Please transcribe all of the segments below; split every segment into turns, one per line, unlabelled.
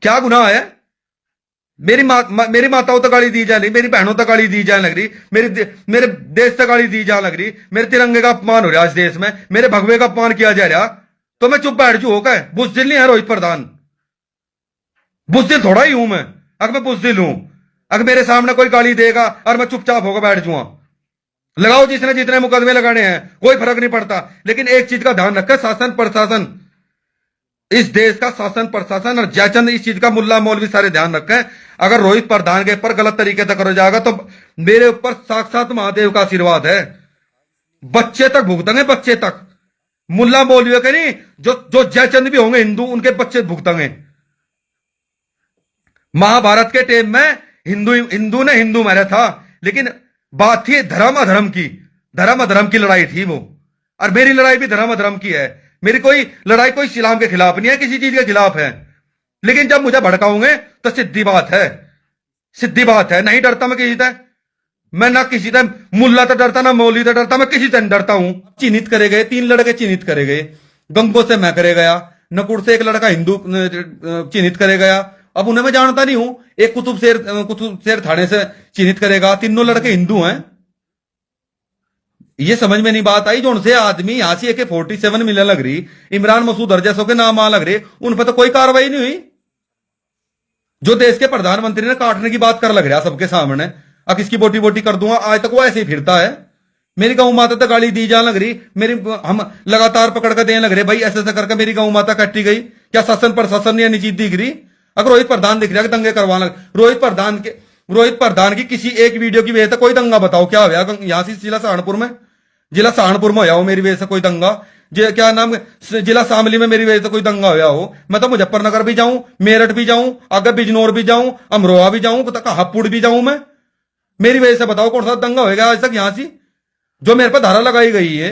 क्या गुनाह है? मेरी माताओं तक गाली दी जाने लगी, मेरी बहनों तक गाली दी जाने लग रही, मेरे देश तक गाली दी जाने लग रही, मेरे तिरंगे का अपमान हो रहा इस देश में, मेरे भगवे का अपमान किया जा रहा, तो मैं चुप बैठ जू? होकर बुजदिल नहीं है रोहित प्रधान, बुजदिल थोड़ा ही हूं मैं। अगर मैं बुजदिल हूं, अगर मेरे सामने कोई गाली देगा और मैं चुपचाप होकर बैठ जाऊंगा, लगाओ जिसने जितने मुकदमे लगाने हैं, कोई फर्क नहीं पड़ता। लेकिन एक चीज का ध्यान रखें, शासन प्रशासन, इस देश का शासन प्रशासन और जयचंद इस चीज का, मुल्ला मौलवी सारे ध्यान रखें। अगर रोहित प्रधान के ऊपर गलत तरीके से करो जाएगा तो मेरे ऊपर साक्षात महादेव का आशीर्वाद है, बच्चे तक भुगतेंगे, बच्चे तक। मुल्ला मौलवी के नहीं, जो जो जयचंद भी होंगे हिंदू, उनके बच्चे भुगतेंगे। महाभारत के टाइम में हिंदू ने हिंदू मारा था, लेकिन बात थी धर्म अधर्म की, धर्म अधर्म की लड़ाई थी वो। और मेरी लड़ाई भी धर्म अधर्म की है। मेरी कोई लड़ाई कोई इस्लाम के खिलाफ नहीं है, किसी चीज के खिलाफ है। लेकिन जब मुझे भड़काओगे तो सीधी बात है, सीधी बात है, नहीं डरता मैं किसी से। मैं ना किसी से मुल्ला तो डरता, ना मौलवी तो डरता, मैं किसी से नहीं डरता हूं। चिन्हित करे गए 3 लड़के, चिन्हित करे गए। गंगो से मैं करे गया, नकुड़ से एक लड़का हिंदू चिन्हित करे गया। अब उन्हें मैं जानता नहीं हूं। एक कुतुब शेर थाने से चिन्हित करेगा, तीनों लड़के हिंदू हैं। ये समझ में नहीं बात आई। जो उनसे आदमी यहां से AK-47 मिलने लग रही, इमरान मसूद और जैसों के नाम आ लग रहे, उन पर तो कोई कार्रवाई नहीं हुई। जो देश के प्रधानमंत्री ने काटने की बात कर लग रहा सबके सामने, अब इसकी बोटी बोटी कर दूंगा, आज तक वो ऐसे ही फिरता है। मेरी गौ माता तक गाली दी जाने लग रही, मेरी हम लगातार पकड़ कर देने लग रहे, भाई ऐसे ऐसे करके मेरी गौ माता कट्टी गई। क्या शासन प्रशासन ने निजी दिख रही? अगर रोहित प्रधान दिख रहा है कि दंगे करवाना, रोहित प्रधान की किसी एक वीडियो की वजह से कोई दंगा बताओ क्या हुआ यहां से जिला सहारनपुर में? जिला सहारनपुर में होया हो मेरी वजह से कोई दंगा? क्या नाम, जिला शामली में मेरी वजह से कोई दंगा होया हो? मैं तो मुजफ्फरनगर भी जाऊं, मेरठ भी जाऊं, आगे बिजनौर भी जाऊं, अमरोहा भी जाऊं, हापुड़ भी जाऊं मैं, मेरी वजह से बताओ कौन सा दंगा होगा आज तक यहां से? जो मेरे पर धारा लगाई गई है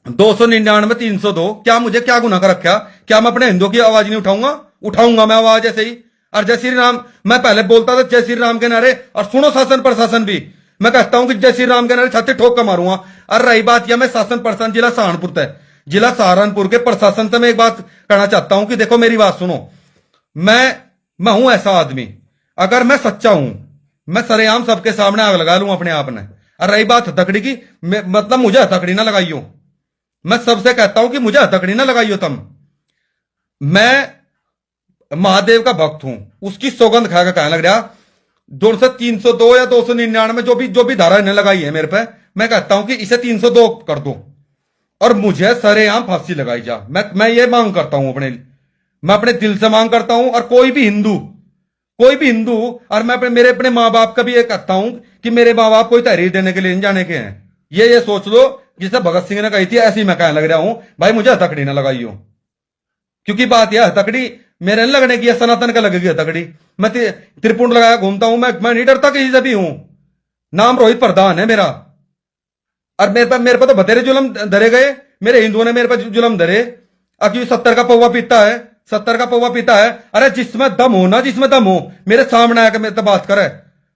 299, 302, क्या मुझे क्या गुनाह कर रखा? क्या मैं अपने हिंदुओं की आवाज नहीं उठाऊंगा? उठाऊंगा मैं आवाज ऐसे ही। और जय श्री राम मैं पहले बोलता था, जय श्री राम के नारे, और सुनो शासन प्रशासन भी, मैं कहता हूं कि जय श्री राम के नारे छाती ठोक कर मारूंगा। और रही बात यह, मैं शासन प्रशासन जिला सहारनपुर तक, जिला सहारनपुर के प्रशासन से मैं एक बात कहना चाहता हूं कि देखो मेरी बात सुनो, मैं हूं ऐसा आदमी, अगर मैं सच्चा हूं, मैं सरेआम सबके सामने आग लगा लूं अपने आप ने। और रही बात हथकड़ी की, मतलब मुझे हथकड़ी ना लगाइयो, मैं सबसे कहता हूं कि मुझे हथकड़ी ना लगाइयो तुम। मैं महादेव का भक्त हूं, उसकी सौगंध खाकर कहने लग रहा, 302 या 299 जो भी धारा इन्हें लगाई है मेरे पे, मैं कहता हूं कि इसे 302 कर दो और मुझे सरेआम फांसी लगाई जा। मैं ये मांग करता हूं मैं अपने दिल से मांग करता हूं। और कोई भी हिंदू, और मैं मेरे अपने माँ बाप का भी ये कहता हूं कि मेरे माँ बाप कोई तहरीर देने के लिए नहीं जाने के हैं। ये सोच लो, जिसे भगत सिंह ने कही थी, ऐसी मैं कहने लग रहा हूं, भाई मुझे हथकड़ी ना लगाइयो। क्योंकि बात यह, हथकड़ी मेरे नहीं लगने की, सनातन का लगेगी हथकड़ी। मैं त्रिपुंड लगाया घूमता हूं, मैं नहीं डरता किसी से भी हूं। नाम रोहित प्रधान है मेरा। और मेरे पर तो बतेरे जुलम धरे गए, मेरे हिंदुओं ने मेरे पर जुलम धरे। अब 70 का पौवा पीता है, 70 का पौवा पीता है। अरे जिसमें दम हो ना, जिसमें दम हो, मेरे सामने आकर मेरे तो बात करे।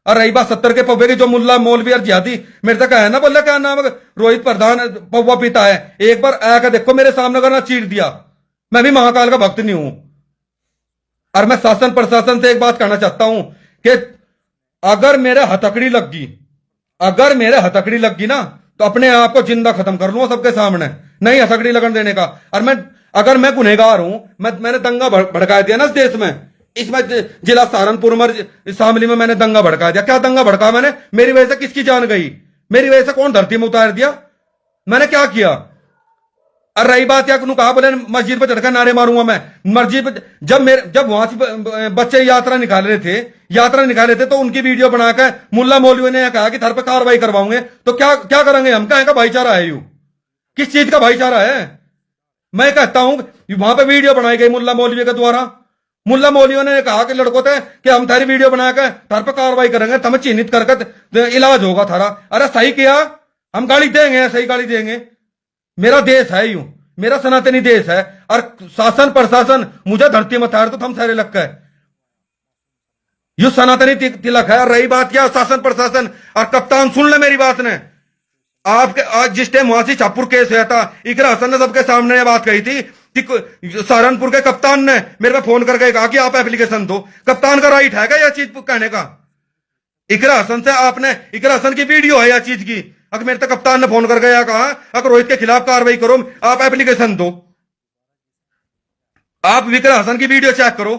और रही बात 70 के पौवे की, जो मुल्ला मौलवी और जिहादी मेरे तक है ना, बोले क्या नाम रोहित प्रधान पौवा पीता है, एक बार आकर देखो मेरे सामने, अगर ना चीर दिया, मैं भी महाकाल का भक्त नहीं हूं। और मैं शासन प्रशासन से एक बात कहना चाहता हूं कि अगर मेरे हथकड़ी लग गई ना, तो अपने आप को जिंदा खत्म कर लूंगा सबके सामने, नहीं हथकड़ी लगन देने का। और अगर मैं गुनहगार हूं, मैंने दंगा भड़का दिया ना इस देश में, इसमें जिला सहारनपुर में, शामली में मैंने दंगा भड़का दिया। क्या दंगा भड़का मैंने? मेरी वजह से किसकी जान गई? मेरी वजह से कौन धरती में उतार दिया? मैंने क्या किया? और रही बात या कहा बोले मस्जिद पर चढ़कर नारे मारूंगा मैं, मस्जिद पर जब वहां से बच्चे यात्रा निकाल रहे थे तो उनकी वीडियो बनाकर मुल्ला मौलवी ने कहा कि थर पर कार्रवाई करवाऊंगे। तो क्या करेंगे हम? कहें का भाईचारा है? यू किस चीज का भाईचारा है? मैं कहता हूं वहां पे वीडियो बनाई गई मुल्ला मौलवी के द्वारा, मुल्ला मौलवियों ने कहा कि लड़कों थे कि हम थारी वीडियो बनाकर थर पर कार्रवाई करेंगे, तुम्हें चिन्हित करके इलाज होगा थारा। अरे सही किया, हम गाली देंगे, सही गाली देंगे। मेरा देश है यूं, मेरा सनातनी देश है। और शासन प्रशासन मुझे धरती में उतार तो हम सारे लग गए, यू सनातनी तिलक है। और रही बात क्या, शासन प्रशासन और कप्तान, सुन ले मेरी बात ने, आपके आज जिस टाइम वहां से छापुर केस हुआ था, इकरा हसन ने सबके सामने ये बात कही थी सहारनपुर के कप्तान ने मेरे पे फोन करके कहा कि आप एप्लीकेशन दो। कप्तान का राइट है क्या यह चीज कहने का? इकरा हसन से आपने, इकरा हसन की वीडियो है यह चीज की, अगर मेरे तक कप्तान ने फोन कर गया कहा अगर रोहित के खिलाफ कार्रवाई करो, आप एप्लीकेशन दो। आप विक्रा हसन की वीडियो चेक करो।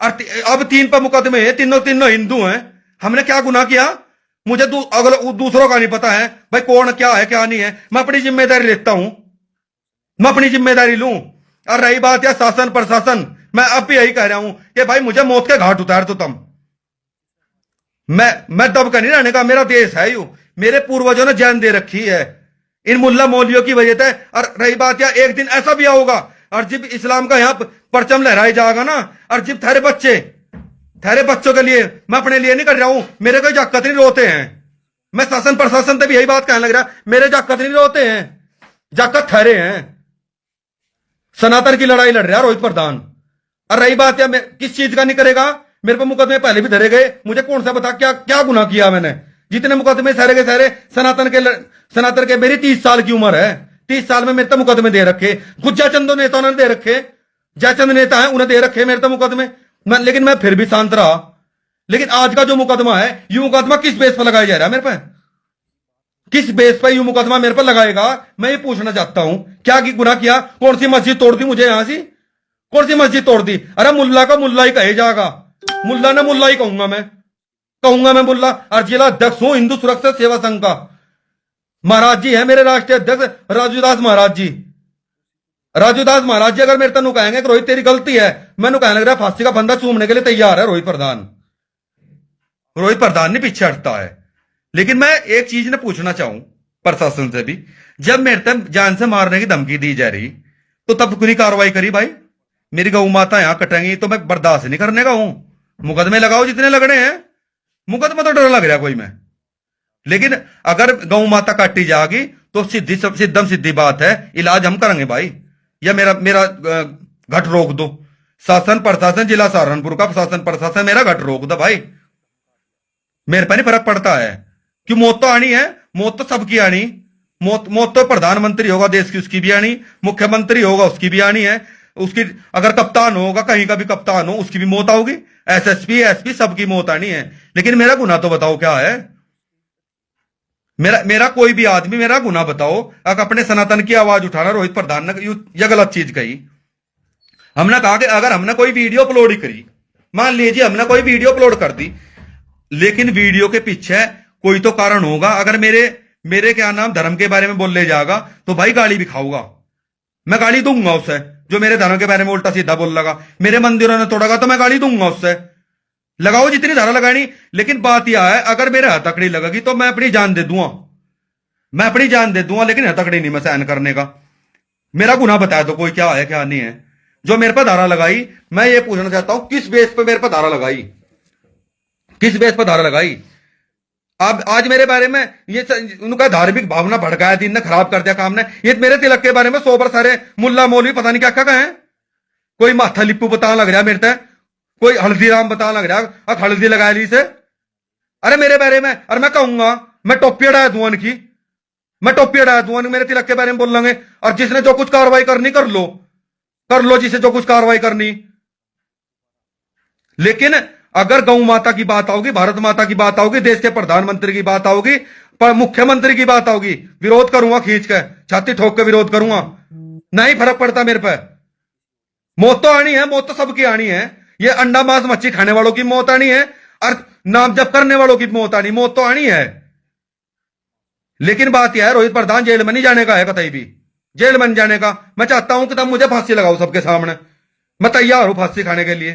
और अब 3 पर मुकदमे हैं, तीनों हिंदू हैं। हमने क्या गुनाह किया? मुझे अगर दूसरों का नहीं पता है भाई कौन क्या है क्या नहीं है। मैं अपनी जिम्मेदारी लेता हूं, मैं अपनी जिम्मेदारी लूं। और रही बात या शासन प्रशासन, मैं अब भी यही कह रहा हूं कि भाई मुझे मौत के घाट उतार दो तुम। मैं दब कर नहीं रहने का, मेरा देश है यू, मेरे पूर्वजों ने जान दे रखी है इन मुल्ला मौलियों की वजह से। और रही बात या एक दिन ऐसा भी होगा और जब इस्लाम का यहां परचम लहराया जाएगा ना, और जब थारे बच्चों के लिए, मैं अपने लिए नहीं कर रहा हूं, मेरे कोई जाकत नहीं रोते हैं। मैं शासन प्रशासन से भी यही बात कहने लग रहा, मेरे जाकत नहीं रोते हैं, जाकत थारे हैं। सनातन की लड़ाई लड़ रहा रोहित प्रधान। और रही बात या किस चीज का नहीं करेगा, मेरे पे मुकदमे पहले भी धरे गए, मुझे कौन सा बता क्या क्या गुनाह किया मैंने? जितने मुकदमे सारे के सारे सनातन के मेरी 30 साल की उम्र है, 30 साल में मेरे तो मुकदमे दे रखे। कुछ जयचंद नेता ने दे रखे, जयचंद नेता है उन्हें दे रखे मेरे तो मुकदमे, लेकिन मैं फिर भी शांत रहा। लेकिन आज का जो मुकदमा है, यू मुकदमा किस बेस पर लगाया जा रहा है मेरे पे? किस बेस पर यू मुकदमा मेरे पर लगाएगा? मैं ये पूछना चाहता हूं, क्या की गुनाह किया? कौन सी मस्जिद तोड़ दी मुझे यहां से? कौन सी मस्जिद तोड़ दी? अरे मुल्ला का मुल्ला ही कहे जाएगा, मुल्ला ने मुल्ला ही कहूंगा मैं मुल्ला। और जिला अध्यक्ष हूं हिंदू सुरक्षा सेवा संघ का। महाराज जी है मेरे राष्ट्रीय अध्यक्ष राजूदास महाराज जी। राजूदास महाराज जी अगर मेरे तनु कहेंगे कि रोहित तेरी गलती है, मैंने कहने लग रहा फांसी का फंदा चूमने के लिए तैयार है रोहित प्रधान। रोहित प्रधान नहीं पीछे हटता है। लेकिन मैं एक चीज ने पूछना चाहूं प्रशासन से भी, जब मेरे तक जान से मारने की धमकी दी जा रही तो तब कोई कार्रवाई करी भाई? मेरी गौ माता यहां कटेंगी तो मैं बर्दाश्त नहीं करने का हूं। मुकदमे लगाओ जितने लगने हैं, मुकदमा तो डर लग रहा कोई में। लेकिन अगर गौ माता काटी जाएगी तो सिद्धम सिद्धि बात है, इलाज हम करेंगे भाई। या मेरा घट रोक दो। शासन प्रशासन, जिला सहारनपुर का शासन प्रशासन मेरा घट रोक दो भाई। मेरे पर नहीं फर्क पड़ता है कि मौत तो आनी है, मौत तो सबकी आनी। मौत तो प्रधानमंत्री होगा देश की उसकी भी आनी, मुख्यमंत्री होगा उसकी भी आनी है, उसकी अगर कप्तान होगा कहीं का भी कप्तान हो उसकी भी मौत आओगी, एसएसपी एसपी सबकी मौत आनी है। लेकिन मेरा गुनाह तो बताओ क्या है? मेरा कोई भी आदमी मेरा गुनाह बताओ। अगर अपने सनातन की आवाज उठाना रोहित प्रधान ने यह गलत चीज कही। हमने कहा कि अगर हमने कोई वीडियो अपलोड ही करी, मान लीजिए हमने कोई वीडियो अपलोड कर दी, लेकिन वीडियो के पीछे कोई तो कारण होगा। अगर मेरे क्या नाम धर्म के बारे में बोल ले जाएगा तो भाई गाली भी खाऊंगा, मैं गाली दूंगा उससे। जो मेरे धर्म के बारे में उल्टा सीधा बोल लगा, मेरे मंदिरों ने तोड़ेगा तो मैं गाली दूंगा उससे। लगाओ जितनी धारा लगानी। लेकिन बात यह है अगर मेरे हथकड़ी लगेगी तो मैं अपनी जान दे दूंगा, मैं अपनी जान दे दूंगा। लेकिन हथकड़ी नहीं मैं सहन करने का। मेरा गुनाह बताया तो कोई क्या है क्या नहीं है। जो मेरे पर धारा लगाई, मैं ये पूछना चाहता हूं किस बेस पे मेरे पर धारा लगाई, किस बेस पर धारा लगाई? अब आज मेरे बारे में ये उनका धार्मिक भावना भड़काया, दिन ने खराब कर दिया काम ने। ये मेरे तिलक के बारे में 100 बार सारे मुल्ला मौलवी पता नहीं क्या क्या कहे। कोई माथा लिप्पू बताने लग रहा मेरे तक, कोई हल्दीराम बताने लग रहा, अब हल्दी लगा ली से। अरे मेरे बारे में, अरे मैं कहूंगा मैं टोपी अड़ाया दूं उनकी, मैं टोपी अड़ाया दूं, मेरे तिलक के बारे में बोल लेंगे। और जिसने जो कुछ कार्रवाई करनी कर लो जिसे जो कुछ कार्रवाई करनी। लेकिन अगर गौ माता की बात आओगी, भारत माता की बात आओगी, देश के प्रधानमंत्री की बात आओगी, पर मुख्यमंत्री की बात आओगी, विरोध करूंगा, खींच के छाती ठोक के विरोध करूंगा। नहीं फर्क पड़ता मेरे पे। मौत तो आनी है, मौत तो सबकी आनी है। ये अंडा मांस मच्छी खाने वालों की मौत आनी है और नाम जप करने वालों की मौत आनी, मौत तो आनी है। लेकिन बात यह है रोहित प्रधान जेल में नहीं जाने का है, कतई भी जेल में नहीं जाने का। मैं चाहता हूं कि तब मुझे फांसी लगाओ सबके सामने, मैं तैयार हूं फांसी खाने के लिए।